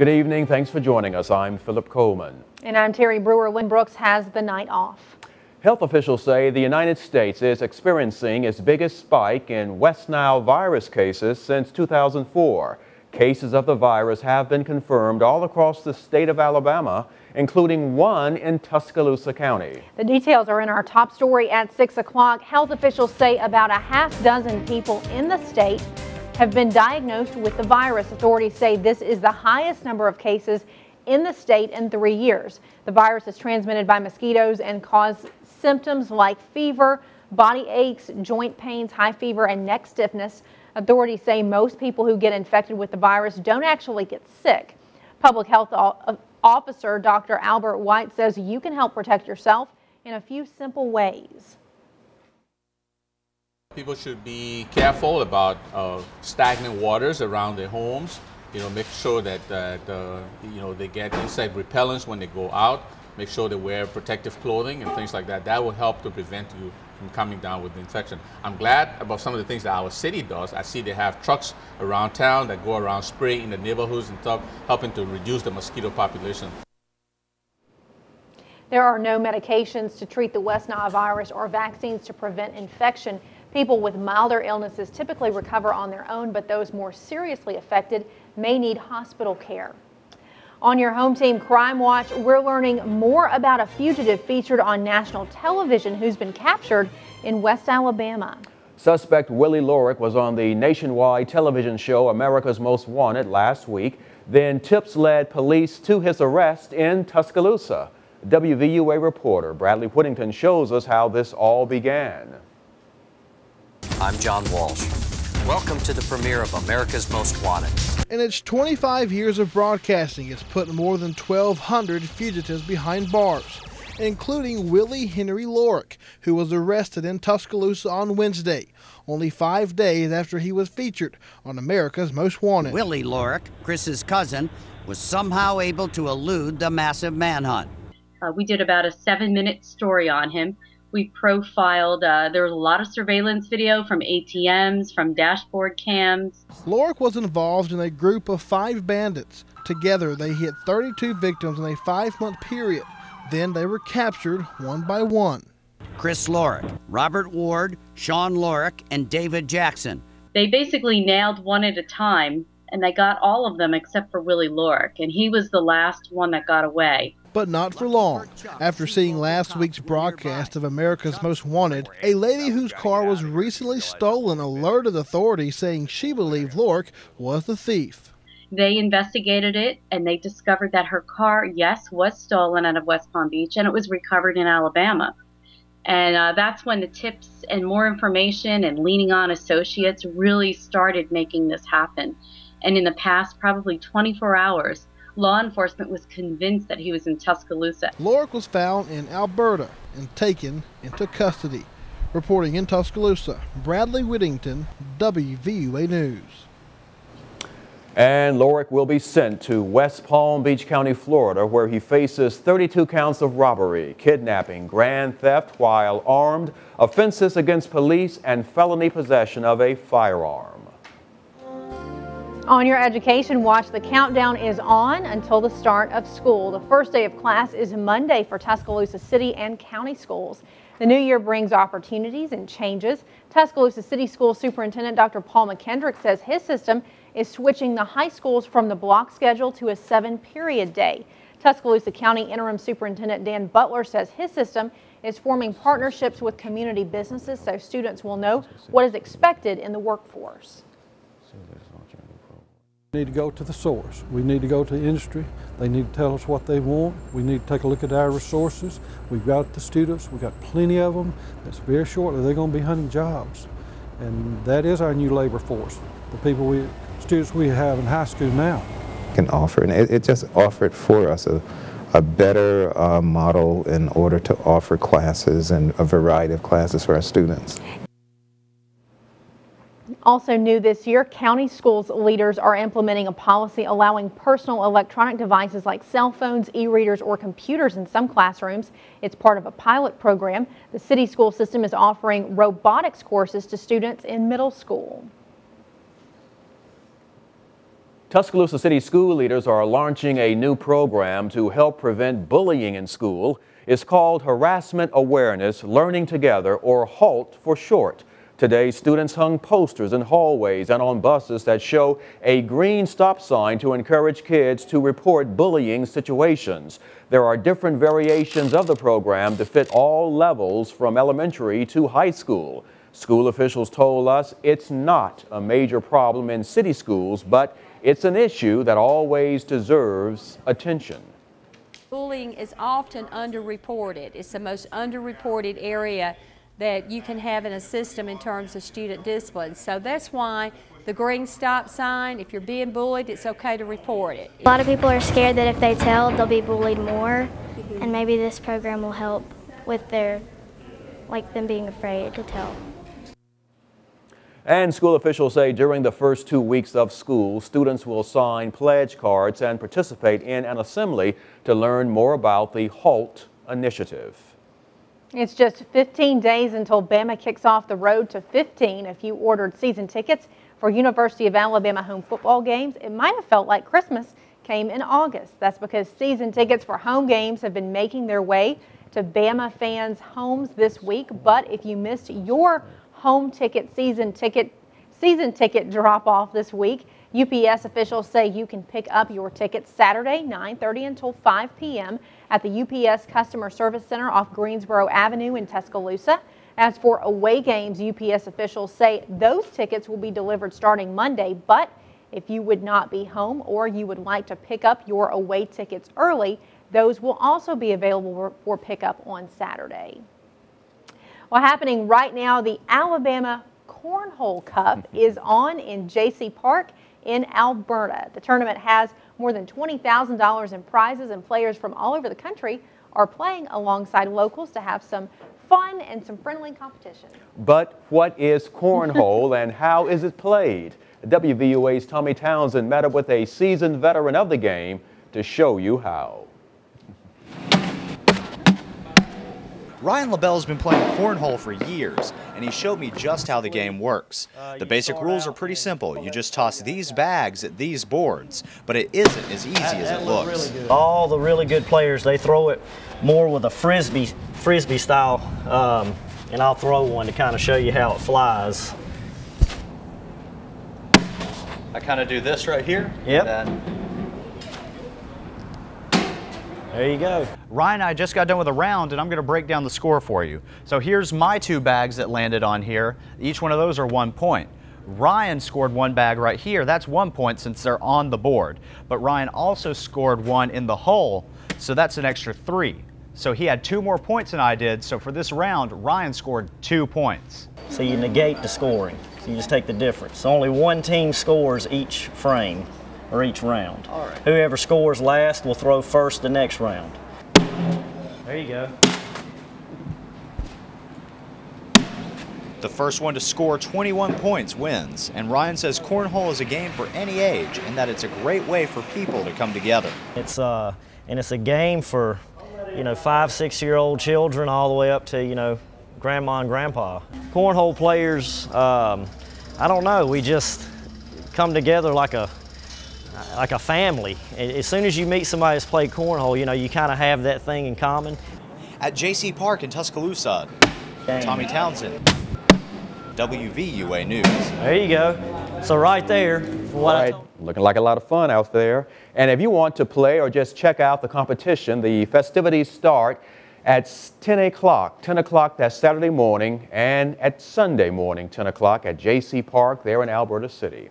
Good evening. Thanks for joining us. I'm Phillip Coleman. And I'm Terri. Brewer. Lynn Brooks has the night off. Health officials say the United States is experiencing its biggest spike in West Nile virus cases since 2004. Cases of the virus have been confirmed all across the state of Alabama, including one in Tuscaloosa County. The details are in our top story at 6 o'clock. Health officials say about a half dozen people in the state have been diagnosed with the virus. Authorities say this is the highest number of cases in the state in 3 years. The virus is transmitted by mosquitoes and causes symptoms like fever, body aches, joint pains, high fever, and neck stiffness. Authorities say most people who get infected with the virus don't actually get sick. Public health officer Dr. Albert White says you can help protect yourself in a few simple ways. People should be careful about stagnant waters around their homes. Make sure that they get insect repellents when they go out. Make sure they wear protective clothing and things like that. That will help to prevent you from coming down with the infection. I'm glad about some of the things that our city does. I see they have trucks around town that go around spraying in the neighborhoods and stuff, helping to reduce the mosquito population. There are no medications to treat the West Nile virus or vaccines to prevent infection. People with milder illnesses typically recover on their own, but those more seriously affected may need hospital care. On your home team Crime Watch, we're learning more about a fugitive featured on national television who's been captured in West Alabama. Suspect Willie Lorick was on the nationwide television show America's Most Wanted last week. Then tips led police to his arrest in Tuscaloosa. WVUA reporter Bradley Whittington shows us how this all began. I'm John Walsh. Welcome to the premiere of America's Most Wanted. In its 25 years of broadcasting, it's put more than 1,200 fugitives behind bars, including Willie Henry Lorick, who was arrested in Tuscaloosa on Wednesday, only 5 days after he was featured on America's Most Wanted. Willie Lorick, Chris's cousin, was somehow able to elude the massive manhunt. We did about a 7-minute story on him. We profiled, there was a lot of surveillance video from ATMs, from dashboard cams. Lorick was involved in a group of 5 bandits. Together, they hit 32 victims in a 5-month period. Then they were captured one by one. Chris Lorick, Robert Ward, Sean Lorick, and David Jackson. They basically nailed one at a time, and they got all of them except for Willie Lorick, and he was the last one that got away. But not for long. After seeing last week's broadcast of America's Most Wanted, a lady whose car was recently stolen alerted authorities saying she believed Lorick was the thief. They investigated it and they discovered that her car, yes, was stolen out of West Palm Beach and it was recovered in Alabama. And that's when the tips and more information and leaning on associates really started making this happen. And in the past probably 24 hours, law enforcement was convinced that he was in Tuscaloosa. Lorick was found in Alberta and taken into custody. Reporting in Tuscaloosa, Bradley Whittington, WVUA News. And Lorick will be sent to West Palm Beach County, Florida, where he faces 32 counts of robbery, kidnapping, grand theft while armed, offenses against police, and felony possession of a firearm. On your education watch, the countdown is on until the start of school. The first day of class is Monday for Tuscaloosa City and County schools. The new year brings opportunities and changes. Tuscaloosa City School Superintendent Dr. Paul McKendrick says his system is switching the high schools from the block schedule to a 7-period day. Tuscaloosa County Interim Superintendent Dan Butler says his system is forming partnerships with community businesses so students will know what is expected in the workforce. We need to go to the source. We need to go to the industry. They need to tell us what they want. We need to take a look at our resources. We've got the students. We've got plenty of them. It's very shortly they're going to be hunting jobs. And that is our new labor force, the students we have in high school now. Can offer, and it just offered for us a better model in order to offer classes and a variety of classes for our students. Also new this year, county schools leaders are implementing a policy allowing personal electronic devices like cell phones, e-readers, or computers in some classrooms. It's part of a pilot program. The city school system is offering robotics courses to students in middle school. Tuscaloosa City school leaders are launching a new program to help prevent bullying in school. It's called Harassment Awareness Learning Together, or HALT for short. Today, students hung posters in hallways and on buses that show a green stop sign to encourage kids to report bullying situations. There are different variations of the program to fit all levels from elementary to high school. School officials told us it's not a major problem in city schools, but it's an issue that always deserves attention. Bullying is often underreported. It's the most underreported area that you can have in a system in terms of student discipline. So that's why the green stop sign, if you're being bullied, it's okay to report it. A lot of people are scared that if they tell, they'll be bullied more, and maybe this program will help with them being afraid to tell. And school officials say during the first 2 weeks of school, students will sign pledge cards and participate in an assembly to learn more about the HALT initiative. It's just 15 days until Bama kicks off the road to 15. If you ordered season tickets for University of Alabama home football games, it might have felt like Christmas came in August. That's because season tickets for home games have been making their way to Bama fans' homes this week. But if you missed your home ticket season ticket drop off this week, UPS officials say you can pick up your tickets Saturday 9:30 until 5 p.m. at the UPS Customer Service Center off Greensboro Avenue in Tuscaloosa. As for away games, UPS officials say those tickets will be delivered starting Monday, but if you would not be home or you would like to pick up your away tickets early, those will also be available for pickup on Saturday. Well, happening right now, the Alabama Cornhole Cup is on in J.C. Park in Alberta. The tournament has more than $20,000 in prizes, and players from all over the country are playing alongside locals to have some fun and some friendly competition. But what is cornhole and how is it played? WVUA's Tommy Townsend met up with a seasoned veteran of the game to show you how. Ryan LaBelle's been playing cornhole for years, and he showed me just how the game works. The basic rules are pretty simple. You just toss these bags at these boards, but it isn't as easy as it looks. All the really good players, they throw it more with a frisbee style, and I'll throw one to kind of show you how it flies. I kind of do this right here. Yep. There you go. Ryan and I just got done with a round, and I'm going to break down the score for you. So here's my 2 bags that landed on here. Each one of those are 1 point. Ryan scored 1 bag right here. That's 1 point since they're on the board. But Ryan also scored 1 in the hole, so that's an extra 3. So he had 2 more points than I did. So for this round, Ryan scored 2 points. So you negate the scoring. So you just take the difference. Only one team scores each frame or each round. All right. Whoever scores last will throw first the next round. There you go. The first one to score 21 points wins, and Ryan says cornhole is a game for any age and that it's a great way for people to come together. It's a game for, 5-6-year-old children all the way up to, grandma and grandpa. Cornhole players, I don't know, we just come together like a family. As soon as you meet somebody that's played cornhole, you kind of have that thing in common. At J.C. Park in Tuscaloosa, Tommy Townsend, WVUA News. There you go. So right there. Right, looking like a lot of fun out there. And if you want to play or just check out the competition, the festivities start at 10 o'clock. 10 o'clock that Saturday morning, and at Sunday morning, 10 o'clock at J.C. Park there in Alberta City.